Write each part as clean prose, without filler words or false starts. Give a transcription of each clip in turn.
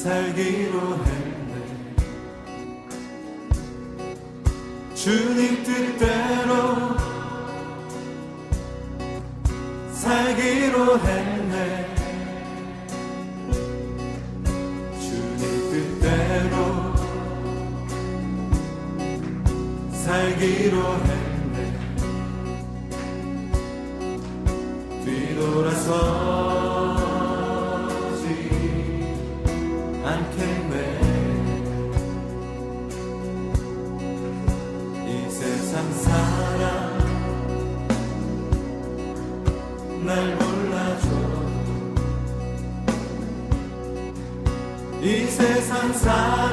살기로 했네. 주님 뜻대로 살기로 했네. 주님 뜻대로 살기로 했네. 뒤돌아서지 않겠네. 이 세상 사람 날 몰라줘. 이 세상 사람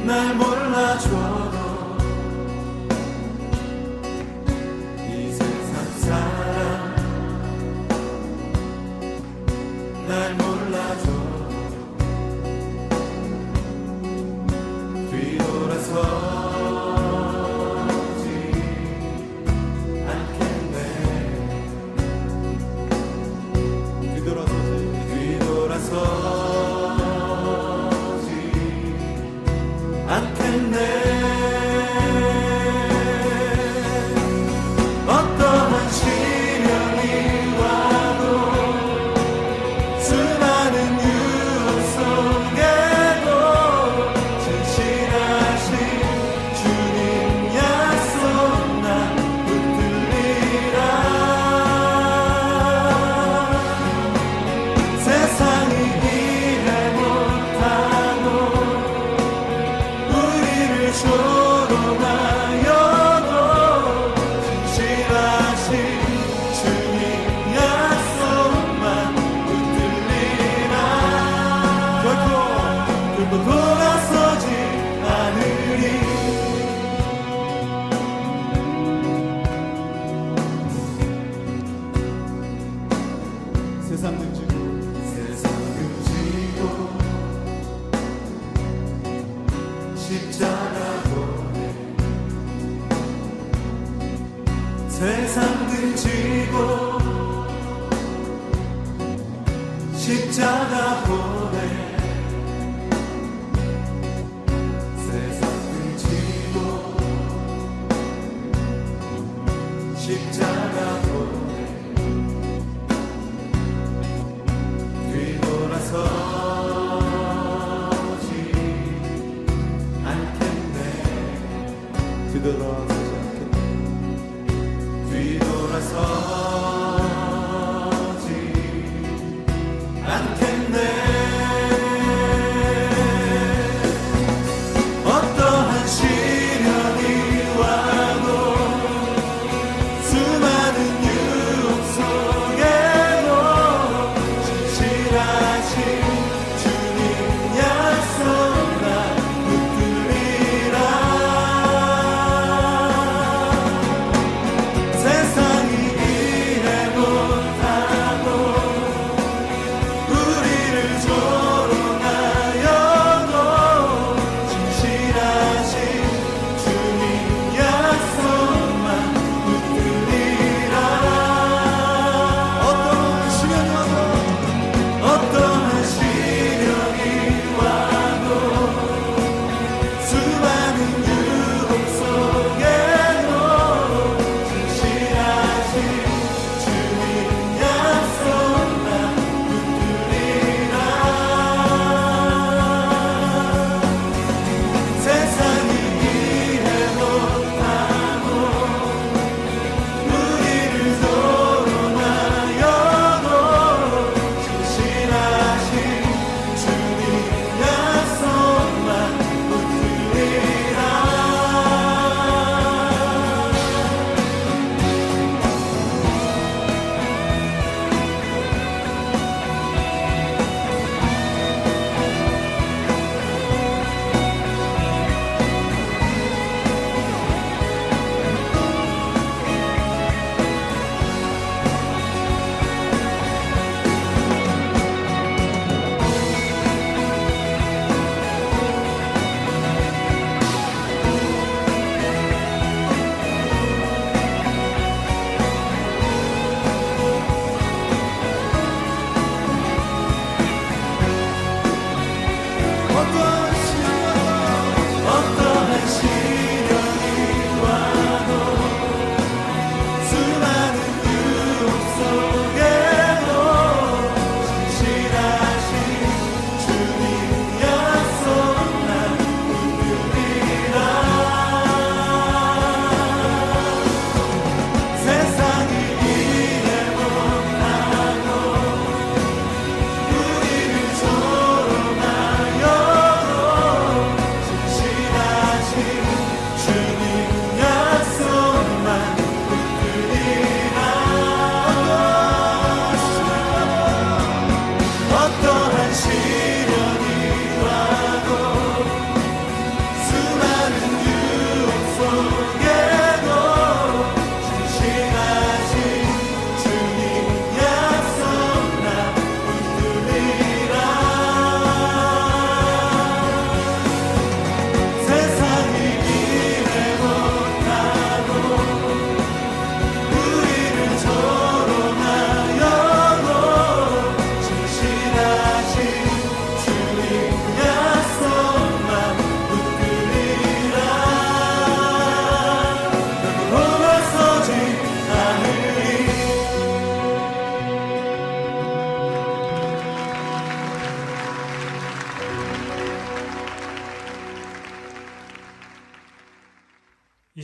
날 몰라줘도 이 세상 사람 날 몰라줘도 뒤돌아서지 않겠네. 뒤돌아서지 않겠네. 어떠한 시련이 와도 수많은 유혹 속에도 진실하신 주님 약속 난 붙들리라. 세상이 이해 못하고 우리를 조롱하여도 진실하신 주님 약속만 붙들리라. 결코 돌아서지 않으리. 세상 등지고 십자가 보내. 세상 등지고 십자가 보내. 세상 등지고 십자가 보내. 뒤돌아서지 않겠네. 뒤돌아서지 않겠네. 뒤돌아서지 않겠네.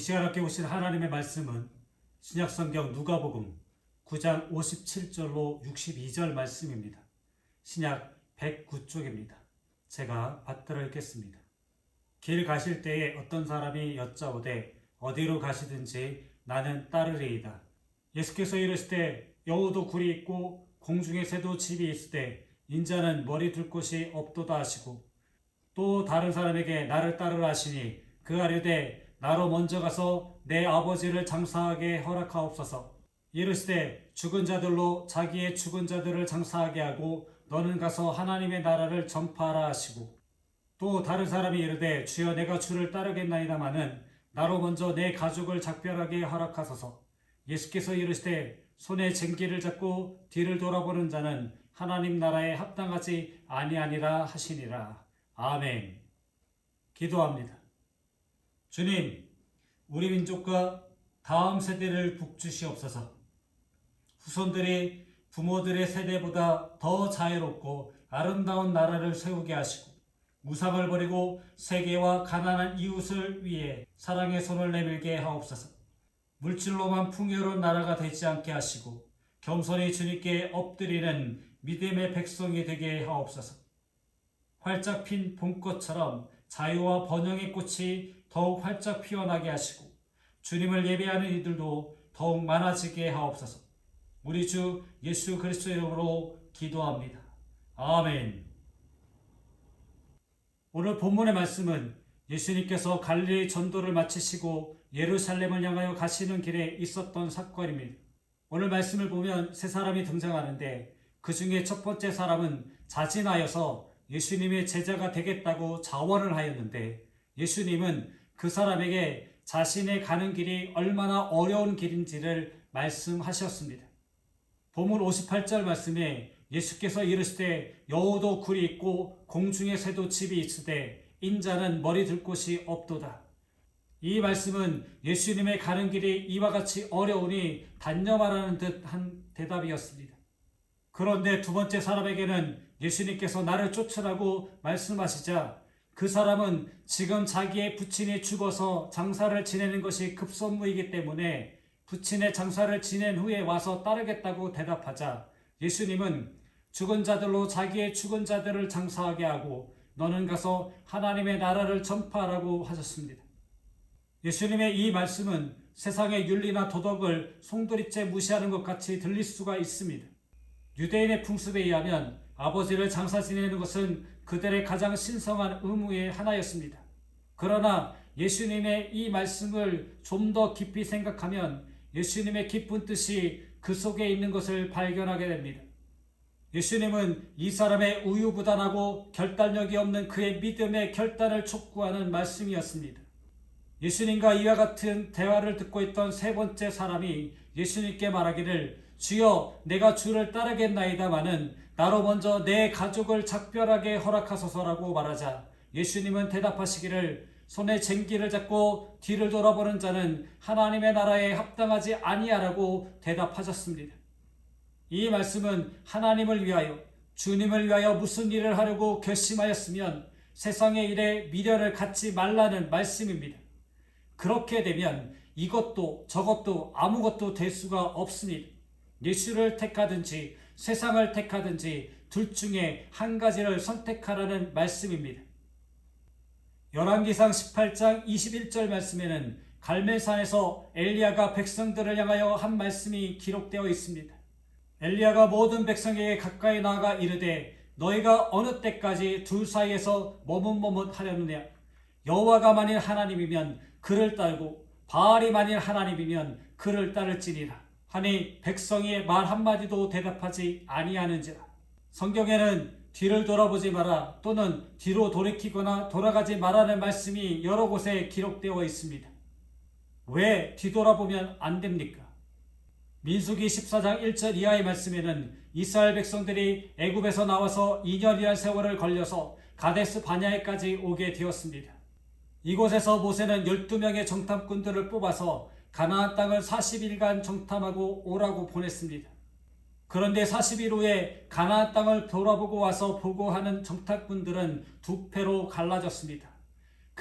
시간 함께 오신 하나님의 말씀은 신약성경 누가복음 9장 57절로 62절 말씀입니다. 신약 109쪽입니다. 제가 받들어 읽겠습니다. 길 가실 때에 어떤 사람이 여짜오되 어디로 가시든지 나는 따르리이다. 예수께서 이르시되 여우도 굴이 있고 공중의 새도 집이 있으되 인자는 머리 둘 곳이 없도다 하시고 또 다른 사람에게 나를 따르라 하시니 그 아뢰되 나로 먼저 가서 내 아버지를 장사하게 허락하옵소서. 이르시되 죽은 자들로 자기의 죽은 자들을 장사하게 하고 너는 가서 하나님의 나라를 전파하라 하시고 또 다른 사람이 이르되 주여 내가 주를 따르겠나이다마는 나로 먼저 내 가족을 작별하게 허락하소서. 예수께서 이르시되 손에 쟁기를 잡고 뒤를 돌아보는 자는 하나님 나라에 합당하지 아니하니라 하시니라. 아멘. 기도합니다. 주님, 우리 민족과 다음 세대를 북주시옵소서. 후손들이 부모들의 세대보다 더 자유롭고 아름다운 나라를 세우게 하시고 우상을 버리고 세계와 가난한 이웃을 위해 사랑의 손을 내밀게 하옵소서. 물질로만 풍요로운 나라가 되지 않게 하시고 겸손히 주님께 엎드리는 믿음의 백성이 되게 하옵소서. 활짝 핀 봄꽃처럼 자유와 번영의 꽃이 더욱 활짝 피어나게 하시고 주님을 예배하는 이들도 더욱 많아지게 하옵소서. 우리 주 예수 그리스도의 이름으로 기도합니다. 아멘. 오늘 본문의 말씀은 예수님께서 갈릴리 전도를 마치시고 예루살렘을 향하여 가시는 길에 있었던 사건입니다. 오늘 말씀을 보면 세 사람이 등장하는데 그 중에 첫 번째 사람은 자진하여서 예수님의 제자가 되겠다고 자원을 하였는데 예수님은 그 사람에게 자신의 가는 길이 얼마나 어려운 길인지를 말씀하셨습니다. 본문 58절 말씀에 예수께서 이르시되 여우도 굴이 있고 공중의 새도 집이 있으되 인자는 머리 둘 곳이 없도다. 이 말씀은 예수님의 가는 길이 이와 같이 어려우니 단념하라는 듯한 대답이었습니다. 그런데 두 번째 사람에게는 예수님께서 나를 쫓으라고 말씀하시자 그 사람은 지금 자기의 부친이 죽어서 장사를 지내는 것이 급선무이기 때문에 부친의 장사를 지낸 후에 와서 따르겠다고 대답하자 예수님은 죽은 자들로 자기의 죽은 자들을 장사하게 하고 너는 가서 하나님의 나라를 전파하라고 하셨습니다. 예수님의 이 말씀은 세상의 윤리나 도덕을 송두리째 무시하는 것 같이 들릴 수가 있습니다. 유대인의 풍습에 의하면 아버지를 장사 지내는 것은 그들의 가장 신성한 의무의 하나였습니다. 그러나 예수님의 이 말씀을 좀 더 깊이 생각하면 예수님의 깊은 뜻이 그 속에 있는 것을 발견하게 됩니다. 예수님은 이 사람의 우유부단하고 결단력이 없는 그의 믿음의 결단을 촉구하는 말씀이었습니다. 예수님과 이와 같은 대화를 듣고 있던 세 번째 사람이 예수님께 말하기를 주여 내가 주를 따르겠나이다마는 나로 먼저 내 가족을 작별하게 허락하소서라고 말하자 예수님은 대답하시기를 손에 쟁기를 잡고 뒤를 돌아보는 자는 하나님의 나라에 합당하지 아니하라고 대답하셨습니다. 이 말씀은 하나님을 위하여 주님을 위하여 무슨 일을 하려고 결심하였으면 세상의 일에 미련을 갖지 말라는 말씀입니다. 그렇게 되면 이것도 저것도 아무것도 될 수가 없습니다. 예수를 택하든지 세상을 택하든지 둘 중에 한 가지를 선택하라는 말씀입니다. 열왕기상 18장 21절 말씀에는 갈멜산에서 엘리야가 백성들을 향하여 한 말씀이 기록되어 있습니다. 엘리야가 모든 백성에게 가까이 나아가 이르되 너희가 어느 때까지 둘 사이에서 머뭇머뭇하려느냐. 여호와가 만일 하나님이면 그를 따르고 바알이 만일 하나님이면 그를 따를지니라 하니 백성이 말 한마디도 대답하지 아니하는지라. 성경에는 뒤를 돌아보지 마라 또는 뒤로 돌이키거나 돌아가지 말라는 말씀이 여러 곳에 기록되어 있습니다. 왜 뒤돌아보면 안 됩니까? 민수기 14장 1절 이하의 말씀에는 이스라엘 백성들이 애굽에서 나와서 2년이란 세월을 걸려서 가데스 바냐에까지 오게 되었습니다. 이곳에서 모세는 12명의 정탐꾼들을 뽑아서 가나안 땅을 40일간 정탐하고 오라고 보냈습니다. 그런데 40일 후에 가나안 땅을 돌아보고 와서 보고하는 정탐꾼들은 두 패로 갈라졌습니다.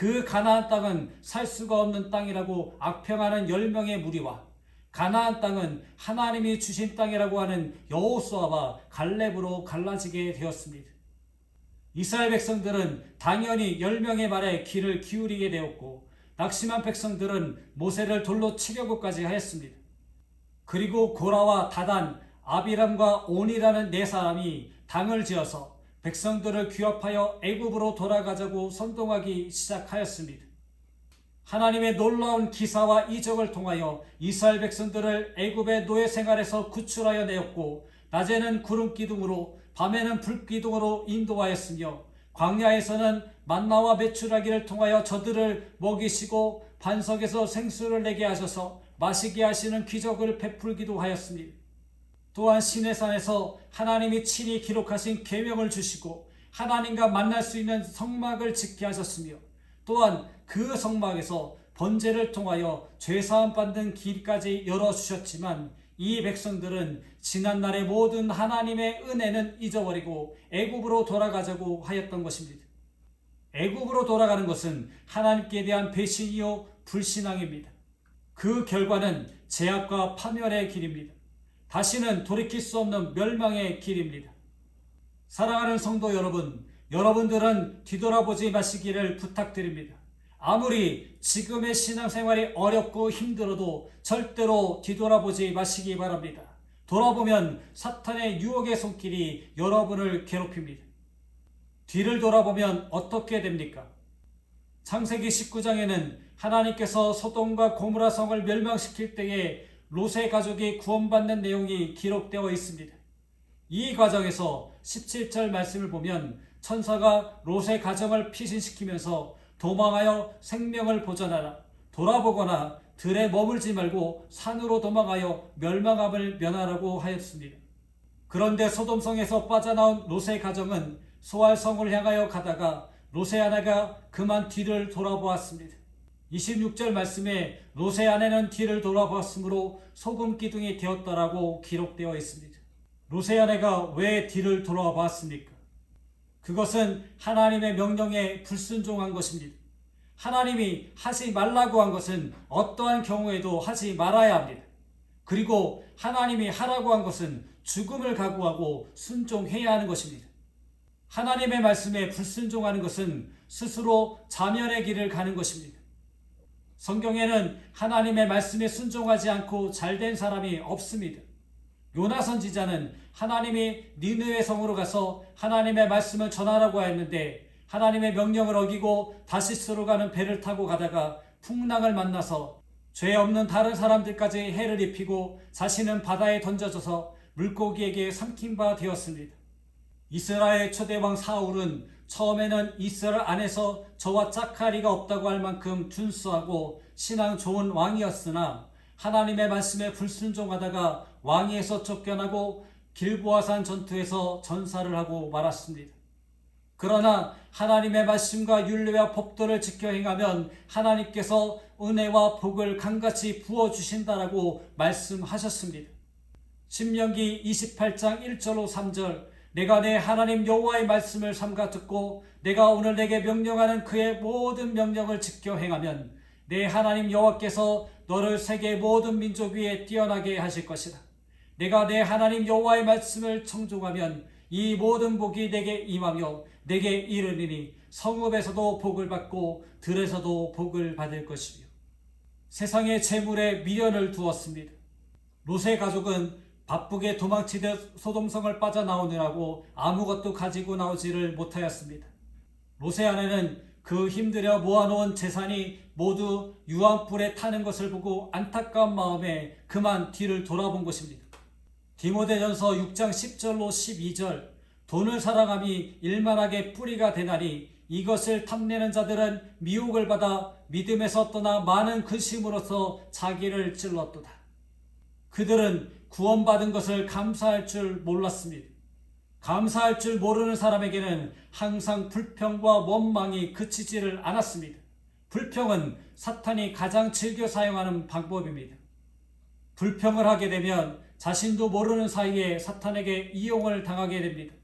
그 가나안 땅은 살 수가 없는 땅이라고 악평하는 10명의 무리와 가나안 땅은 하나님이 주신 땅이라고 하는 여호수아와 갈렙으로 갈라지게 되었습니다. 이스라엘 백성들은 당연히 10명의 말에 귀를 기울이게 되었고 낙심한 백성들은 모세를 돌로 치려고까지 하였습니다. 그리고 고라와 다단, 아비람과 온이라는 네 사람이 당을 지어서 백성들을 규합하여 애굽으로 돌아가자고 선동하기 시작하였습니다. 하나님의 놀라운 기사와 이적을 통하여 이스라엘 백성들을 애굽의 노예 생활에서 구출하여 내었고 낮에는 구름 기둥으로 밤에는 불 기둥으로 인도하였으며 광야에서는 만나와 메추라기를 통하여 저들을 먹이시고 반석에서 생수를 내게 하셔서 마시게 하시는 기적을 베풀기도 하였습니다. 또한 시내산에서 하나님이 친히 기록하신 계명을 주시고 하나님과 만날 수 있는 성막을 짓게 하셨으며 또한 그 성막에서 번제를 통하여 죄사함 받는 길까지 열어주셨지만 이 백성들은 지난날의 모든 하나님의 은혜는 잊어버리고 애굽으로 돌아가자고 하였던 것입니다. 애굽으로 돌아가는 것은 하나님께 대한 배신이요 불신앙입니다. 그 결과는 제약과 파멸의 길입니다. 다시는 돌이킬 수 없는 멸망의 길입니다. 사랑하는 성도 여러분, 여러분들은 뒤돌아보지 마시기를 부탁드립니다. 아무리 지금의 신앙생활이 어렵고 힘들어도 절대로 뒤돌아보지 마시기 바랍니다. 돌아보면 사탄의 유혹의 손길이 여러분을 괴롭힙니다. 뒤를 돌아보면 어떻게 됩니까? 창세기 19장에는 하나님께서 소돔과 고모라 성을 멸망시킬 때에 롯의 가족이 구원받는 내용이 기록되어 있습니다. 이 과정에서 17절 말씀을 보면 천사가 롯의 가정을 피신시키면서 도망하여 생명을 보존하라. 돌아보거나 들에 머물지 말고 산으로 도망하여 멸망함을 면하라고 하였습니다. 그런데 소돔성에서 빠져나온 롯의 가정은 소알성을 향하여 가다가 롯의 아내가 그만 뒤를 돌아보았습니다. 26절 말씀에 롯의 아내는 뒤를 돌아보았으므로 소금 기둥이 되었다라고 기록되어 있습니다. 롯의 아내가 왜 뒤를 돌아보았습니까? 그것은 하나님의 명령에 불순종한 것입니다. 하나님이 하지 말라고 한 것은 어떠한 경우에도 하지 말아야 합니다. 그리고 하나님이 하라고 한 것은 죽음을 각오하고 순종해야 하는 것입니다. 하나님의 말씀에 불순종하는 것은 스스로 자멸의 길을 가는 것입니다. 성경에는 하나님의 말씀에 순종하지 않고 잘된 사람이 없습니다. 요나 선지자는 하나님이 니느웨 성으로 가서 하나님의 말씀을 전하라고 했는데 하나님의 명령을 어기고 다시스로 가는 배를 타고 가다가 풍랑을 만나서 죄 없는 다른 사람들까지 해를 입히고 자신은 바다에 던져져서 물고기에게 삼킨 바 되었습니다. 이스라엘 초대왕 사울은 처음에는 이스라엘 안에서 저와 짝하리가 없다고 할 만큼 준수하고 신앙 좋은 왕이었으나 하나님의 말씀에 불순종하다가 왕위에서 쫓겨나고 길보아산 전투에서 전사를 하고 말았습니다. 그러나 하나님의 말씀과 율례와 법도를 지켜 행하면 하나님께서 은혜와 복을 강같이 부어주신다라고 말씀하셨습니다. 신명기 28장 1절로 3절 내가 내 하나님 여호와의 말씀을 삼가 듣고 내가 오늘 내게 명령하는 그의 모든 명령을 지켜 행하면 내 하나님 여호와께서 너를 세계 모든 민족 위에 뛰어나게 하실 것이다. 내가 내 하나님 여호와의 말씀을 청종하면 이 모든 복이 내게 임하며 내게 이르리니 성읍에서도 복을 받고 들에서도 복을 받을 것이며 세상의 재물에 미련을 두었습니다. 롯의 가족은 바쁘게 도망치듯 소돔성을 빠져나오느라고 아무것도 가지고 나오지를 못하였습니다. 롯의 아내는 그 힘들여 모아놓은 재산이 모두 유황불에 타는 것을 보고 안타까운 마음에 그만 뒤를 돌아본 것입니다. 디모데전서 6장 10절로 12절 돈을 사랑함이 일만하게 뿌리가 되나니 이것을 탐내는 자들은 미혹을 받아 믿음에서 떠나 많은 근심으로써 자기를 찔렀도다. 그들은 구원받은 것을 감사할 줄 몰랐습니다. 감사할 줄 모르는 사람에게는 항상 불평과 원망이 그치지를 않았습니다. 불평은 사탄이 가장 즐겨 사용하는 방법입니다. 불평을 하게 되면 자신도 모르는 사이에 사탄에게 이용을 당하게 됩니다.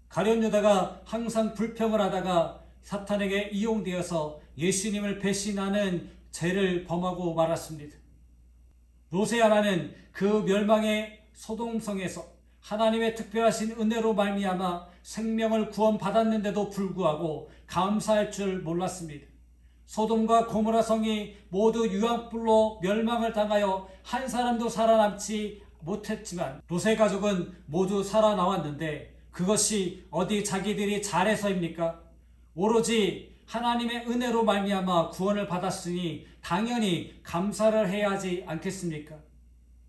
가룟 유다가 항상 불평을 하다가 사탄에게 이용되어서 예수님을 배신하는 죄를 범하고 말았습니다. 롯의 아내는 그 멸망의 소돔성에서 하나님의 특별하신 은혜로 말미암아 생명을 구원받았는데도 불구하고 감사할 줄 몰랐습니다. 소돔과 고모라 성이 모두 유황불로 멸망을 당하여 한 사람도 살아남지 못했지만 롯의 가족은 모두 살아나왔는데 그것이 어디 자기들이 잘해서입니까? 오로지 하나님의 은혜로 말미암아 구원을 받았으니 당연히 감사를 해야 하지 않겠습니까?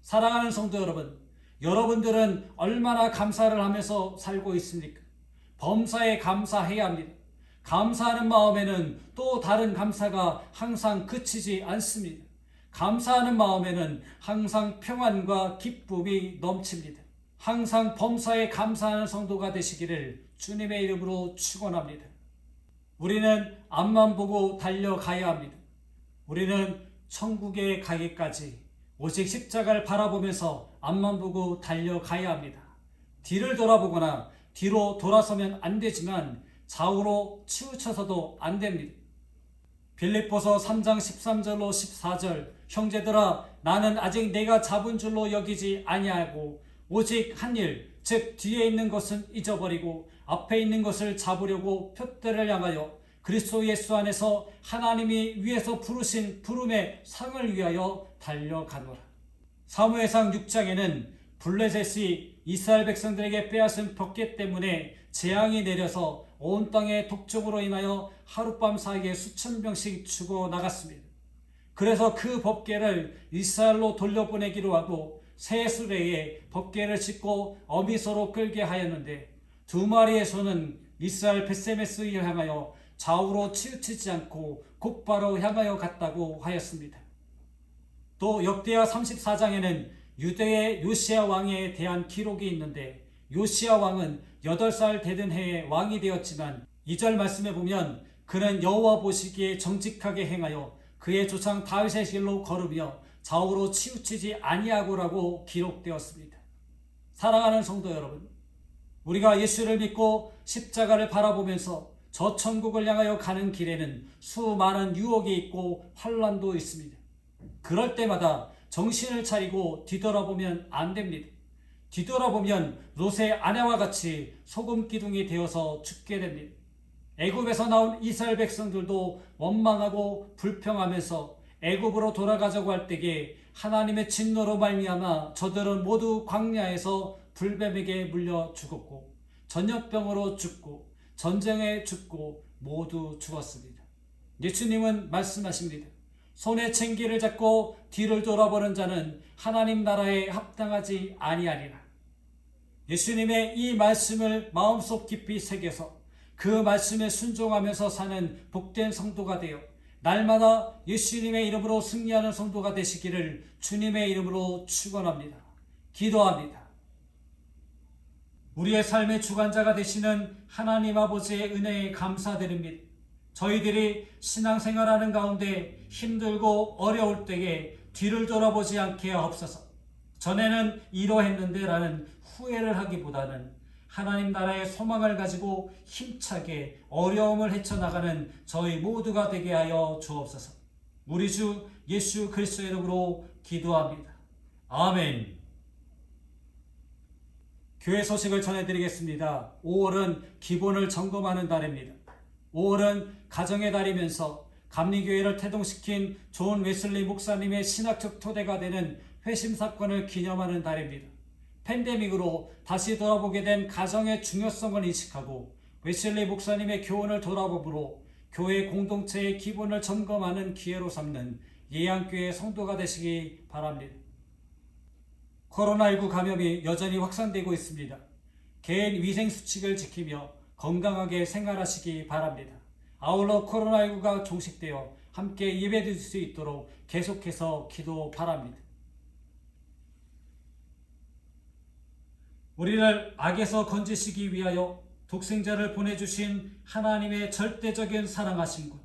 사랑하는 성도 여러분, 여러분들은 얼마나 감사를 하면서 살고 있습니까? 범사에 감사해야 합니다. 감사하는 마음에는 또 다른 감사가 항상 그치지 않습니다. 감사하는 마음에는 항상 평안과 기쁨이 넘칩니다. 항상 범사에 감사하는 성도가 되시기를 주님의 이름으로 축원합니다. 우리는 앞만 보고 달려가야 합니다. 우리는 천국에 가기까지 오직 십자가를 바라보면서 앞만 보고 달려가야 합니다. 뒤를 돌아보거나 뒤로 돌아서면 안 되지만 좌우로 치우쳐서도 안 됩니다. 빌립보서 3장 13절로 14절 형제들아 나는 아직 내가 잡은 줄로 여기지 아니하고 오직 한 일 즉 뒤에 있는 것은 잊어버리고 앞에 있는 것을 잡으려고 표대를 향하여 그리스도 예수 안에서 하나님이 위에서 부르신 부름의 상을 위하여 달려가노라. 사무엘상 6장에는 블레셋이 이스라엘 백성들에게 빼앗은 벽계 때문에 재앙이 내려서 온 땅에 독종으로 인하여 하룻밤 사이에 수천 명씩 죽어 나갔습니다. 그래서 그 법궤를 이스라엘로 돌려보내기로 하고 새 수레에 법궤를 싣고 어미소로 끌게 하였는데 두 마리의 소는 이스라엘 벳세메스를 향하여 좌우로 치우치지 않고 곧바로 향하여 갔다고 하였습니다. 또 역대하 34장에는 유대의 요시야 왕에 대한 기록이 있는데 요시야 왕은 8살 되던 해에 왕이 되었지만 2절 말씀에 보면 그는 여호와 보시기에 정직하게 행하여 그의 조상 다윗의 길로 걸으며 좌우로 치우치지 아니하고라고 기록되었습니다. 사랑하는 성도 여러분, 우리가 예수를 믿고 십자가를 바라보면서 저 천국을 향하여 가는 길에는 수많은 유혹이 있고 환난도 있습니다. 그럴 때마다 정신을 차리고 뒤돌아보면 안 됩니다. 뒤돌아보면 롯의 아내와 같이 소금 기둥이 되어서 죽게 됩니다. 애굽에서 나온 이스라엘 백성들도 원망하고 불평하면서 애굽으로 돌아가자고 할 때에 하나님의 진노로 말미암아 저들은 모두 광야에서 불뱀에게 물려 죽었고 전염병으로 죽고 전쟁에 죽고 모두 죽었습니다. 예수님은 말씀하십니다. 손에 챙기를 잡고 뒤를 돌아보는 자는 하나님 나라에 합당하지 아니하리라. 예수님의 이 말씀을 마음속 깊이 새겨서 그 말씀에 순종하면서 사는 복된 성도가 되어 날마다 예수님의 이름으로 승리하는 성도가 되시기를 주님의 이름으로 축원합니다. 기도합니다. 우리의 삶의 주관자가 되시는 하나님 아버지의 은혜에 감사드립니다. 저희들이 신앙생활하는 가운데 힘들고 어려울 때에 뒤를 돌아보지 않게 하옵소서. 전에는 이러했는데 라는 후회를 하기보다는 하나님 나라의 소망을 가지고 힘차게 어려움을 헤쳐나가는 저희 모두가 되게 하여 주옵소서. 우리 주 예수 그리스도의 이름으로 기도합니다. 아멘. 교회 소식을 전해드리겠습니다. 5월은 기본을 점검하는 달입니다. 5월은 가정의 달이면서 감리교회를 태동시킨 존 웨슬리 목사님의 신학적 토대가 되는 회심 사건을 기념하는 달입니다. 팬데믹으로 다시 돌아보게 된 가정의 중요성을 인식하고 웨슬리 목사님의 교훈을 돌아보므로 교회 공동체의 기본을 점검하는 기회로 삼는 예양교회 성도가 되시기 바랍니다. 코로나19 감염이 여전히 확산되고 있습니다. 개인 위생수칙을 지키며 건강하게 생활하시기 바랍니다. 아울러 코로나19가 종식되어 함께 예배드릴 수 있도록 계속해서 기도 바랍니다. 우리를 악에서 건지시기 위하여 독생자를 보내주신 하나님의 절대적인 사랑하심과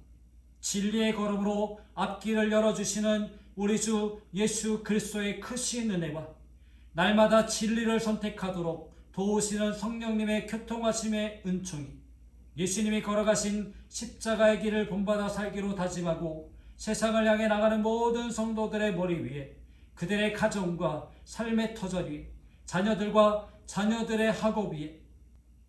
진리의 걸음으로 앞길을 열어주시는 우리 주 예수 그리스도의 크신 은혜와 날마다 진리를 선택하도록 도우시는 성령님의 교통하심의 은총이 예수님이 걸어가신 십자가의 길을 본받아 살기로 다짐하고 세상을 향해 나가는 모든 성도들의 머리 위에, 그들의 가정과 삶의 터전 위에, 자녀들과 자녀들의 학업 위에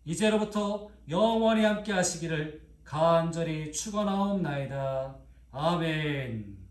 이제로부터 영원히 함께 하시기를 간절히 축원하옵나이다. 아멘.